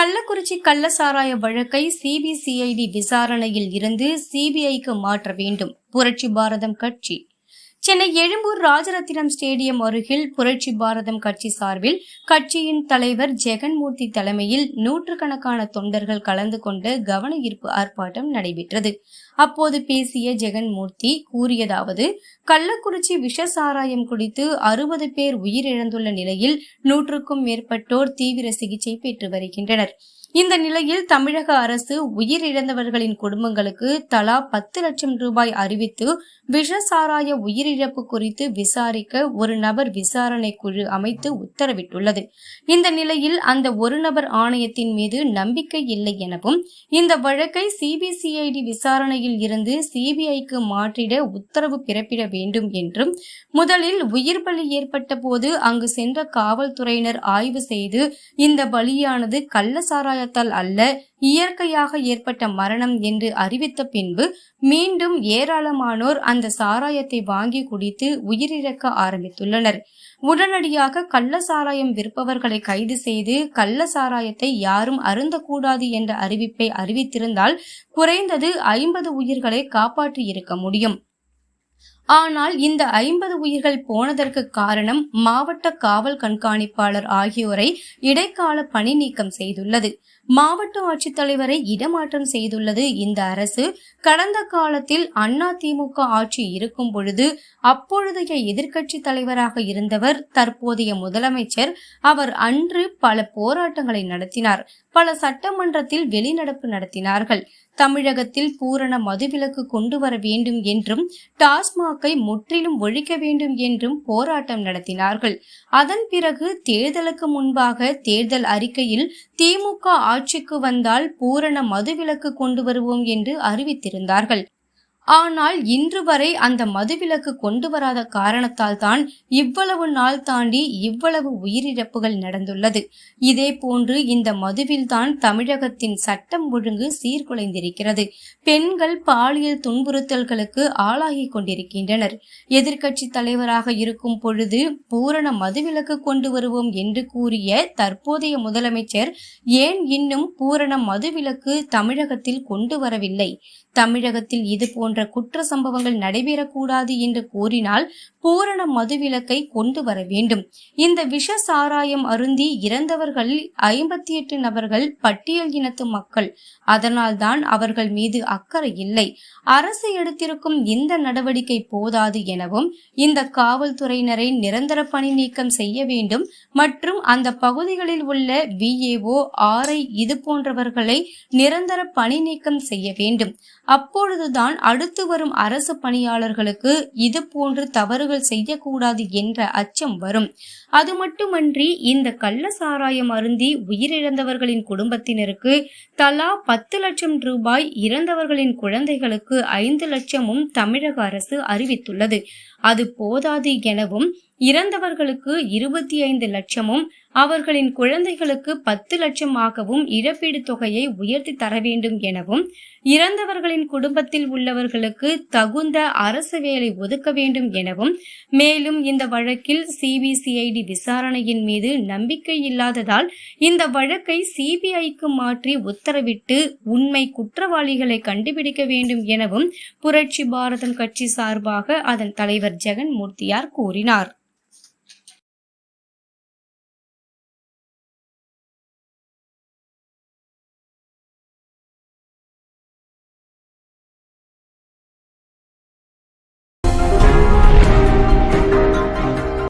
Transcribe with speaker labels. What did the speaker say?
Speaker 1: கள்ளக்குறிச்சி கள்ளசாராய வழக்கை சிபிசிஐடி விசாரணையில் இருந்து சிபிஐக்கு மாற்ற வேண்டும். புரட்சி பாரதம் கட்சி. சென்னை எழும்பூர் ராஜரத்தினம் ஸ்டேடியம் அருகில் புரட்சி பாரதம் கட்சி சார்பில் கட்சியின் தலைவர் ஜெகன்மூர்த்தி தலைமையில் நூற்றுக்கணக்கான தொண்டர்கள் கலந்து கொண்ட கவன ஈர்ப்பு ஆர்ப்பாட்டம் நடைபெற்றது. அப்போது பேசிய ஜெகன்மூர்த்தி கூறியதாவது: கள்ளக்குறிச்சி விஷ சாராயம் குடித்து 60 பேர் உயிரிழந்துள்ள நிலையில் 100க்கும் மேற்பட்டோர் தீவிர சிகிச்சை பெற்று வருகின்றனர். இந்த நிலையில் தமிழக அரசு உயிரிழந்தவர்களின் குடும்பங்களுக்கு தலா 10 லட்சம் ரூபாய் அறிவித்து விஷ சாராய உயிரிழப்பு குறித்து விசாரிக்க ஒரு நபர் விசாரணை குழு அமைத்து உத்தரவிட்டுள்ளது. இந்த நிலையில் அந்த ஒரு நபர் ஆணையத்தின் மீது நம்பிக்கை இல்லை எனவும் இந்த வழக்கை சிபிசிஐடி விசாரணையில் இருந்து சிபிஐக்கு மாற்றிட உத்தரவு பிறப்பிட வேண்டும் என்றும், முதலில் உயிர் பலி ஏற்பட்ட போது அங்கு சென்ற காவல்துறையினர் ஆய்வு செய்து இந்த பலியானது கள்ளசாராய அல்ல, இயற்கையாக ஏற்பட்ட மரணம் என்று அறிவித்த பின்பு மீண்டும் ஏராளமானோர் அந்த சாராயத்தை வாங்கி குடித்து உயிரிழக்க ஆரம்பித்துள்ளனர். உடனடியாக கள்ள சாராயம் விற்பவர்களை கைது செய்து கள்ள சாராயத்தை யாரும் அருந்தக்கூடாது என்ற அறிவிப்பை அறிவித்திருந்தால் குறைந்தது 50 உயிர்களை காப்பாற்றி இருக்க முடியும். ஆனால் இந்த 50 உயிர்கள் போனதற்கு காரணம் மாவட்ட காவல் கண்காணிப்பாளர் ஆகியோரை இடைக்கால பணி நீக்கம் செய்துள்ளது. மாவட்ட ஆட்சித்தலைவரை இடமாற்றம் செய்துள்ளது இந்த அரசு. கடந்த காலத்தில் அதிமுக ஆட்சி இருக்கும் பொழுது அப்பொழுதைய எதிர்க்கட்சி தலைவராக இருந்தவர் தற்போதைய முதலமைச்சர். அவர் அன்று பல போராட்டங்களை நடத்தினார். பல சட்டமன்றத்தில் வெளிநடப்பு நடத்தினார்கள். தமிழகத்தில் பூரண மதுவிலக்கு கொண்டு வர வேண்டும் என்றும் டாஸ்மாகை முற்றிலும் ஒழிக்க வேண்டும் என்றும் போராட்டம் நடத்தினார்கள். அதன் பிறகு தேர்தலுக்கு முன்பாக தேர்தல் அறிக்கையில் திமுக ஆட்சிக்கு வந்தால் பூரண மதுவிலக்கு கொண்டு வருவோம் என்று அறிவித்திருந்தார்கள். ஆனால் இன்று வரை அந்த மதுவிலக்கு கொண்டு வராத காரணத்தால் தான் இவ்வளவு நாள் தாண்டி இவ்வளவு உயிரிழப்புகள் நடந்துள்ளது. இதே போன்று இந்த மதுவில் தான் தமிழகத்தின் சட்டம் ஒழுங்கு சீர்குலைந்திருக்கிறது. பெண்கள் பாலியல் துன்புறுத்தல்களுக்கு ஆளாகி கொண்டிருக்கின்றனர். எதிர்க்கட்சி தலைவராக இருக்கும் பொழுது பூரண மதுவிலக்கு கொண்டு வருவோம் என்று கூறிய தற்போதைய முதலமைச்சர் ஏன் இன்னும் பூரண மதுவிலக்கு தமிழகத்தில் கொண்டு வரவில்லை? தமிழகத்தில் இது போன்ற குற்ற சம்பவங்கள் நடைபெறக்கூடாது என்று கூறினால் பூரண மதுவிலக்கை கொண்டு வர வேண்டும். இந்த விஷ சாராயம் அருந்தி இறந்தவர்களில் 58 நபர்கள் பட்டியல் இனத்து மக்கள். அதனால்தான் அவர்கள் மீது அக்கறை இல்லை. அரசு எடுத்திருக்கும் இந்த நடவடிக்கை போதாது எனவும் இந்த காவல்துறையினரை நிரந்தர பணி நீக்கம் செய்ய வேண்டும் மற்றும் அந்த பகுதிகளில் உள்ள VAO, RI இது போன்றவர்களை நிரந்தர பணி நீக்கம் செய்ய வேண்டும். அப்பொழுதுதான் அடுத்து வரும் அரசு பணியாளர்களுக்கு இது போன்று தவறுகள் செய்யக்கூடாது என்ற அச்சம் வரும். அது மட்டுமன்றி இந்த கள்ள சாராயம் அருந்தி உயிரிழந்தவர்களின் குடும்பத்தினருக்கு தலா 10 லட்சம் ரூபாய், இறந்தவர்களின் குழந்தைகளுக்கு 5 லட்சமும் தமிழக அரசு அறிவித்துள்ளது. அது போதாது எனவும் இறந்தவர்களுக்கு 25 லட்சமும் அவர்களின் குழந்தைகளுக்கு 10 லட்சமாகவும் இழப்பீடு தொகையை உயர்த்தி தர வேண்டும் எனவும், இறந்தவர்களின் குடும்பத்தில் உள்ளவர்களுக்கு தகுந்த அரசு வேலை ஒதுக்க வேண்டும் எனவும், மேலும் இந்த வழக்கில் சிபிசிஐடி விசாரணையின் மீது நம்பிக்கை இல்லாததால் இந்த வழக்கை சிபிஐக்கு மாற்றி உத்தரவிட்டு உண்மை குற்றவாளிகளை கண்டுபிடிக்க வேண்டும் எனவும் புரட்சி பாரதம் கட்சி சார்பாக அதன் தலைவர் ஜெகன்மூர்த்தியார் கூறினார்.